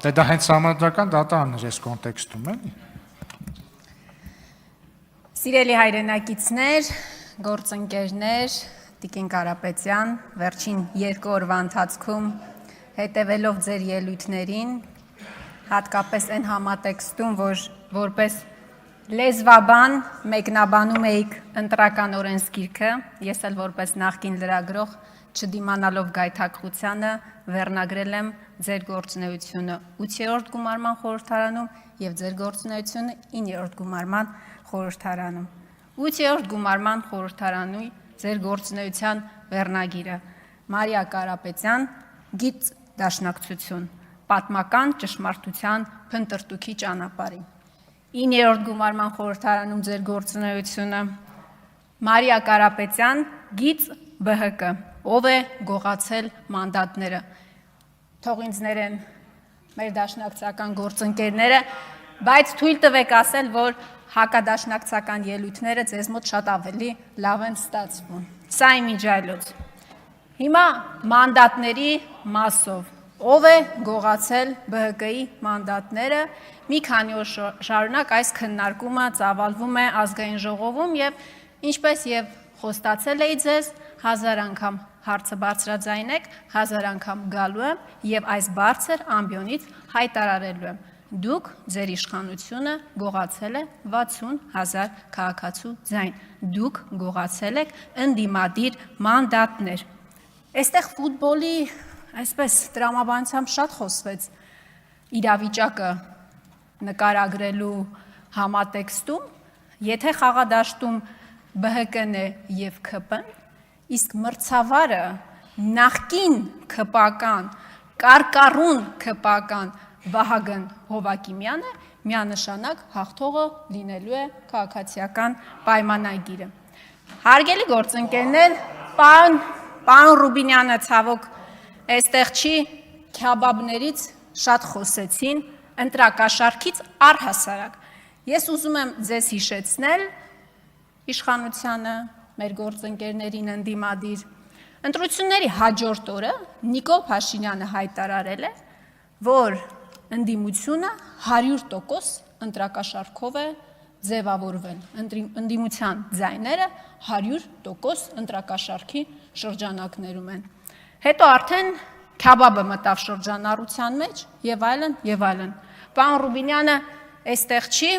Դե դա հենց համադրական դատարանն էր այս կոնտեքստում, էլի։ Սիրելի հայրենակիցներ, գործընկերներ, Տիկին Կարապետյան, վերջին 2 օրվա ընթացքում հետևելով ձեր ելույթներին, հատկապես այն համատեքստում, որ որպես լեզվաբան մեկնաբանում էիք ընտրական օրենսգիրքը, ես էլ որպես նախկին լրագրող չդիմանալով գայթակղությանը վերնագրել եմ ձեր գործունեությունը 8-րդ գումարման խորհրդարանում եւ ձեր գործունեությունը 9-րդ գումարման խորհրդարանում։ 8-րդ գումարման խորհրդարանի ձեր գործունեության վերնագիրը Մարիա Կարապետյան գիծ դաշնակցություն պատմական ճշմարտության փնտրտուքի ճանապարհին։ 9-րդ գումարման խորհրդարանում ձեր գործունեությունը Մարիա Կարապետյան գիծ ԲՀԿ ով է գողացել մանդատները։ Թող ինձ ներեն մեր դաշնակցական գործընկերները, բայց թույլ տվեք ասել, որ հակադաշնակցական ելույթները ձեզ մոտ շատ ավելի լավ են ստացվում։ Սա իմ իմիջայլոց։ Հիմա մանդատների մասով ով է գողացել ԲՀԿ-ի մանդատները, մի քանի օր շարունակ այս քննարկումը ծավալվում է ազգային ժողովում եւ ինչպես եւ խոստացել էի ձեզ 1000 անգամ հարցը բարձրաձայնեք, 1000 անգամ գալու եմ եւ այս բարձր ամբիոնից հայտարարելու եմ։ Դուք ձեր իշխանությունը գողացել է 60,000 քաղաքացու ձայն։ Դուք գողացել եք ընդդիմադիր մանդատներ։ Այստեղ ֆուտբոլի այսպես տրամաբանությամբ շատ խոսվեց իրավիճակը նկարագրելու համատեքստում, եթե խաղադաշտում ԲՀԿ-ն է եւ ՔՊ-ն, իսկ մրցավարը նախկին ՔՊ-ական, կարկառուն ՔՊ-ական Վահագն Հովակիմյանը միանշանակ հաղթողը լինելու է քաղաքացիական պայմանագիրը։ Հարգելի գործընկերներ, պարոն Ռուբինյանը ցավոք այստեղ չի, քյաբաբներից շատ խոսեցին, ընտրակաշարքից առհասարակ։ Ես ուզում եմ ձեզ հիշեցնել իշխանությանը, մեր գործընկերներին ընդդիմադիր, ընտրությունների հաջորդ օրը Նիկոլ Փաշինյանը հայտարարել է, որ ընդդիմությունը 100% ընտրակաշարքով է ձևավորվել, ընդդիմության ձայները 100% ընտրակաշարքի շրջանակներում են։ Հետո արդեն քյաբաբը մտավ շրջանառության մեջ եւ այլն եւ այլն։ Պարոն Ռուբինյանը այստեղ չի,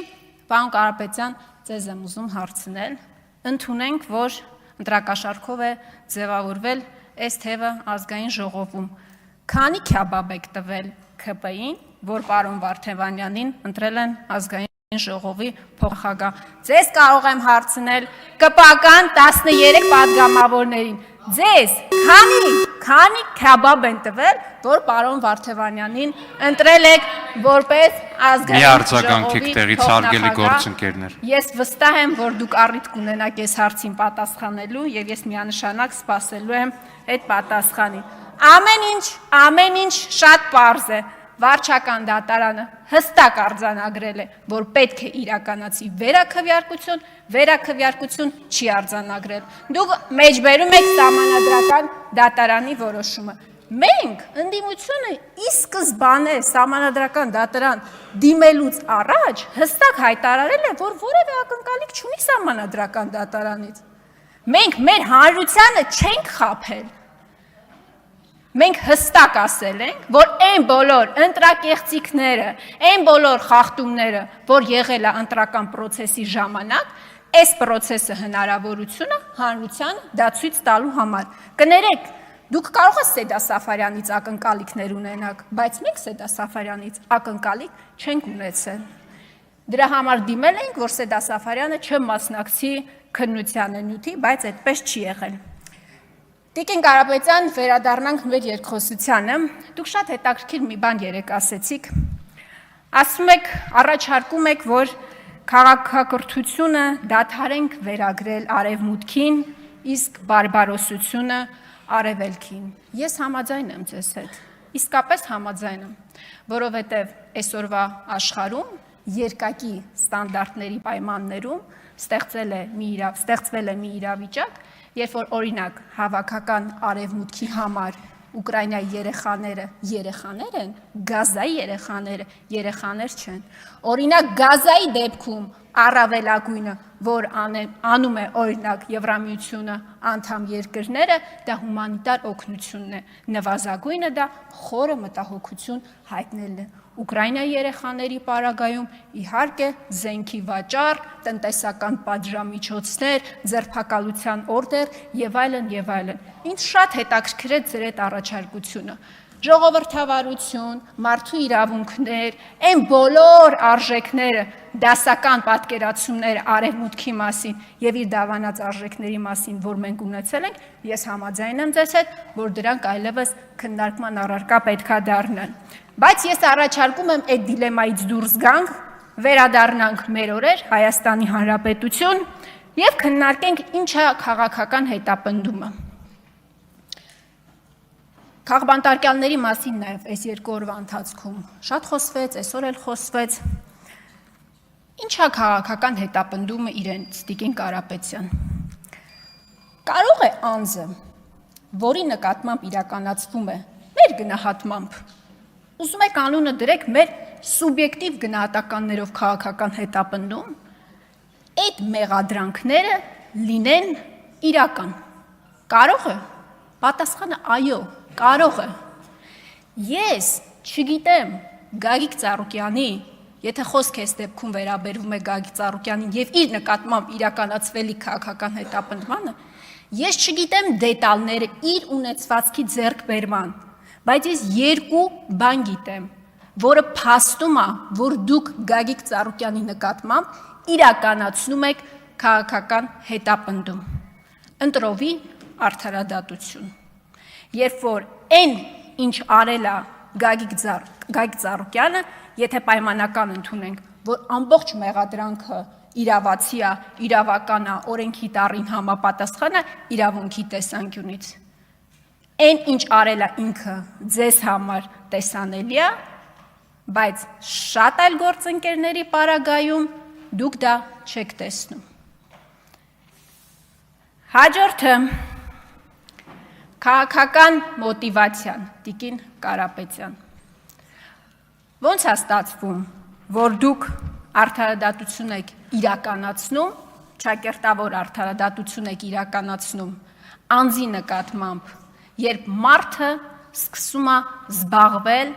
պարոն Կարապետյան, ձեզ եմ ուզում հարցնել, ընդունենք, որ ընտրակաշարքով է ձևավորվել այս թևը ազգային ժողովում։ Քանի քյաբաբ եք տվել ՔՊ-ին, որ պարոն Վարդևանյանին ընտրել են ազգային ժողովի փոխնախագահ։ Ձեզ կարող եմ հարցնել ԿՊ-ական 13 падգամավորներին։ Ձեզ քանի քյաբաբ են տվել, որ պարոն Վարդևանյանին ընտրել եք որպես ազգային ժողովի փոխնախագահ։ Ես վստահ եմ, որ դուք առիթ կունենաք այս հարցին պատասխանելու եւ ես միանշանակ սպասելու եմ այդ պատասխանին։ Ամեն ինչ շատ պարզ է։ Վարչական դատարանը հստակ արձանագրել է, որ պետք է իրականացի վերաքվյարկություն չի արձանագրել։ Դուք մեջբերում եք սահմանադրական դատարանի որոշումը։ Մենք ընդդիմությունը ի սկզբանե սահմանադրական դատարան դիմելուց առաջ հստակ հայտարարել է, որ որևէ ակնկալիք չունի սահմանադրական դատարանից։ Մենք մեր հանրությանը չենք խաբել։ Մենք հստակ ասել ենք, որ այն բոլոր ընտրակեղծիքները, այն բոլոր խախտումները, որ եղել է ընտրական process-ի ժամանակ, այս process-ը հնարավորությունը հանրությանը դա ցույց տալու համար։ Կներեք, դուք կարող եք Սեդա Սաֆարյանից ակնկալիքներ ունենաք, բայց մենք Սեդա Սաֆարյանից ակնկալիք չենք ունեցել։ Դրա համար դիմել ենք, որ Սեդա Սաֆարյանը չմասնակցի քննությանը նյութի, բայց այդպես չի եղել։ Տիկին Կարապետյան, վերադառնանք մեր երկխոսությանը, դուք շատ հետաքրքիր մի բան երեկ ասեցիք, ասում եք, առաջարկում եք, որ քաղաքակրթությունը դադարենք վերագրել արևմուտքին, իսկ բարբարոսությունը արևելքին։ Ես համաձայն եմ ձեզ հետ, իսկապես համաձայն եմ, որովհետև այսօրվա աշխարհում երկակի ստանդարտների պայմաններում ստեղծվել է մի իրավիճակ, երբ որ օրինակ հավաքական արևմուտքի համար Ուկրաինայի երեխաներ են, Գազայի երեխաներ չեն։ Օրինակ Գազայի դեպքում առավելագույնը, որ անում է օրինակ Եվրամիությունը անդամ երկրները, դա հումանիտար օգնությունն է, նվազագույնը դա խորը մտահոգություն հայտնելն է։ Ուկրաինայի երեխաների պարագայում իհարկե զենքի վաճառ, տնտեսական պատժամիջոցներ, ձերբակալության օրդեր եւ այլն։ Ինձ շատ հետաքրքրեց ձեր այդ առաջարկությունը։ Ժողովրդավարություն, մարդու իրավունքներ, այն բոլոր արժեքները, դասական պատկերացումները արևմուտքի մասին եւ իր դավանած արժեքների մասին, որ մենք ունեցել ենք, ես համաձայն եմ ձեզ հետ, որ դրանք այլևս քննարկման առարկա պետքա դառնան։ Բայց ես առաջարկում եմ այդ դիլեմայից դուրս գանք, վերադառնանք մեր օրեր Հայաստանի Հանրապետություն եւ քննարկենք ինչ է քաղաքական հետապնդումը։ Քաղբանտարկյալների մասին նաև այս 2 օրվա ընթացքում շատ խոսվեց, այսօր էլ խոսվեց։ Ինչ է քաղաքական հետապնդումը իրենց Տիկին Կարապետյան։ Կարող է անձը, որի նկատմամբ իրականացվում է մեր գնահատմամբ, ուզում եք անունը դրեք մեր սուբյեկտիվ գնահատականներով քաղաքական հետապնդում, այդ մեղադրանքները լինեն իրական։ Կարող է։ Պատասխանը այո, կարող է։ Ես չգիտեմ Գագիկ Ծառուկյանի, եթե խոսք այս դեպքում վերաբերվում է Գագիկ Ծառուկյանին եւ իր նկատմամբ իրականացվելի քաղաքական հետապնդմանը, ես չգիտեմ դետալները իր ունեցվածքի ձեռքբերման, բայց ես 2 բան գիտեմ, որը փաստում է, որ դուք Գագիկ Ծառուկյանի նկատմամբ իրականացնում եք քաղաքական հետապնդում։ Ընտրովի արդարադատություն։ Երբ որ այն, ինչ արել է Գագիկ Ծառուկյանը, եթե պայմանական ընդունենք, որ ամբողջ մեղադրանքը իրավացի է, իրավական է, օրենքի տառին համապատասխան է իրավունքի տեսանկյունից։ Այն, ինչ արել է ինքը ձեզ համար տեսանելի է, բայց շատ այլ գործընկերների պարագայում դուք դա չեք տեսնում։ Հաջորդը քաղաքական մոտիվացիան, Տիկին Կարապետյան։ Ոնց է ստացվում, որ դուք արդարադատություն եք իրականացնում, ճակերտավոր արդարադատություն եք իրականացնում անձի նկատմամբ, երբ մարդը սկսում է զբաղվել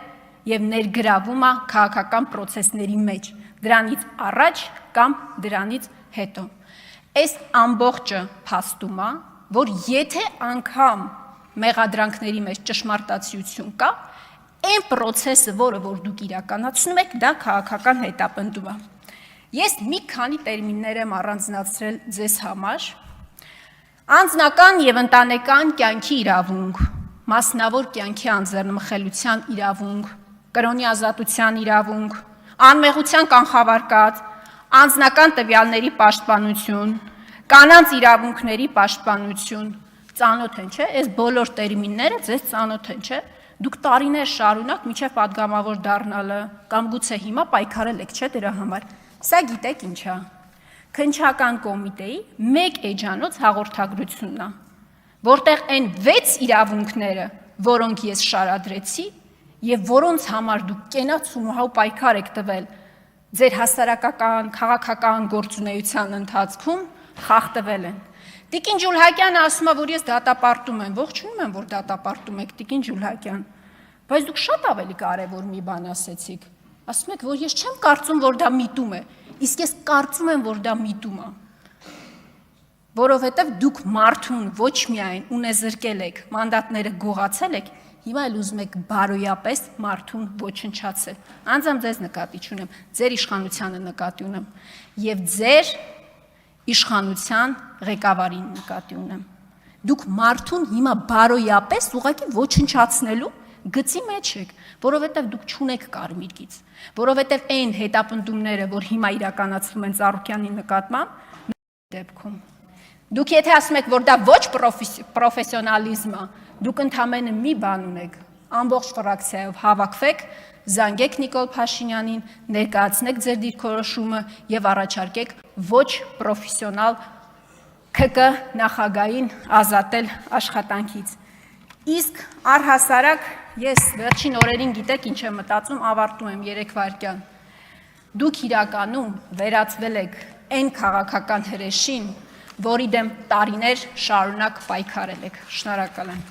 եւ ներգրավում է քաղաքական process-ների մեջ, դրանից առաջ կամ դրանից հետո։ Այս ամբողջը փաստում է, որ եթե անգամ մեղադրանքների մեջ ճշմարտացիություն կա, այն process-ը, որը որ դուք իրականացնում եք, դա քաղաքական հետապնդում է։ Ես մի քանի տերմիններ եմ առանձնացրել ձեզ համար։ Անձնական եւ ընտանեկան կյանքի իրավունք, մասնավոր կյանքի անձեռնմխելիության իրավունք, կրոնի ազատության իրավունք, անմեղության կանխավարկած, անձնական տվյալների պաշտպանություն, կանանց իրավունքների պաշտպանություն, ծանոթ են, չէ՞, այս բոլոր տերմինները ձեզ ծանոթ են, չէ՞։ Դուք տարիներ շարունակ մինչև պատգամավոր դառնալը կամ գուցե հիմա պայքարել եք, չէ՞ դրա համար։ Սա գիտեք ինչ է։ Քննչական կոմիտեի մեկ էջանոց հաղորդագրությունն է, որտեղ այն 6 իրավունքները, որոնք ես շարադրեցի եւ որոնց համար դուք կենացու պայքար եք տվել ձեր հասարակական, քաղաքական գործունեության ընթացքում, խախտվել են։ Տիկին Ջուլհակյանը ասում է, որ ես դատապարտում եմ, ողջունում եմ, որ դատապարտում եք, Տիկին Ջուլհակյան, բայց դուք շատ ավելի կարևոր մի բան ասեցիք։ Ասում եք, որ ես չեմ կարծում, որ դա միտում է, իսկ ես կարծում եմ, որ դա միտում է։ Որովհետև դուք մարդուն ոչ միայն ունեզրկել եք, մանդատները գողացել եք, հիմա էլ ուզում եք բարոյապես մարդուն ոչնչացել։ Անձամբ ձեզ նկատի չունեմ, ձեր իշխանությանը նկատի ունեմ եւ ձեր իշխանության ղեկավարին նկատի ունեմ։ Դուք մարդուն հիմա բարոյապես ուղղակի ոչնչացնելու գծի մեջ եք, որովհետև դուք չունեք կարմիր գիծ, որովհետև այն հետապնդումները, որ հիմա իրականացվում են Ծառուկյանի նկատմամբ, դեպքում դուք եթե ասում եք, որ դա ոչ պրոֆեսիոնալիզմ է, դուք ընդամենը մի բան ունեք, ամբողջ ֆրակցիայով հավաքվեք, զանգեք Նիկոլ Փաշինյանին, ներկայացնեք ձեր դիրքորոշումը եւ առաջարկեք ոչ պրոֆեսիոնալ ՔԿ նախագահին ազատել աշխատանքից։ Իսկ առհասարակ ես վերջին օրերին գիտեք ինչ եմ մտածում, ավարտում եմ 3 վայրկյան։ Դուք իրականում վերածվել եք այն քաղաքական հրեշին, որի դեմ տարիներ շարունակ պայքարել եք։ Շնորհակալ եմ։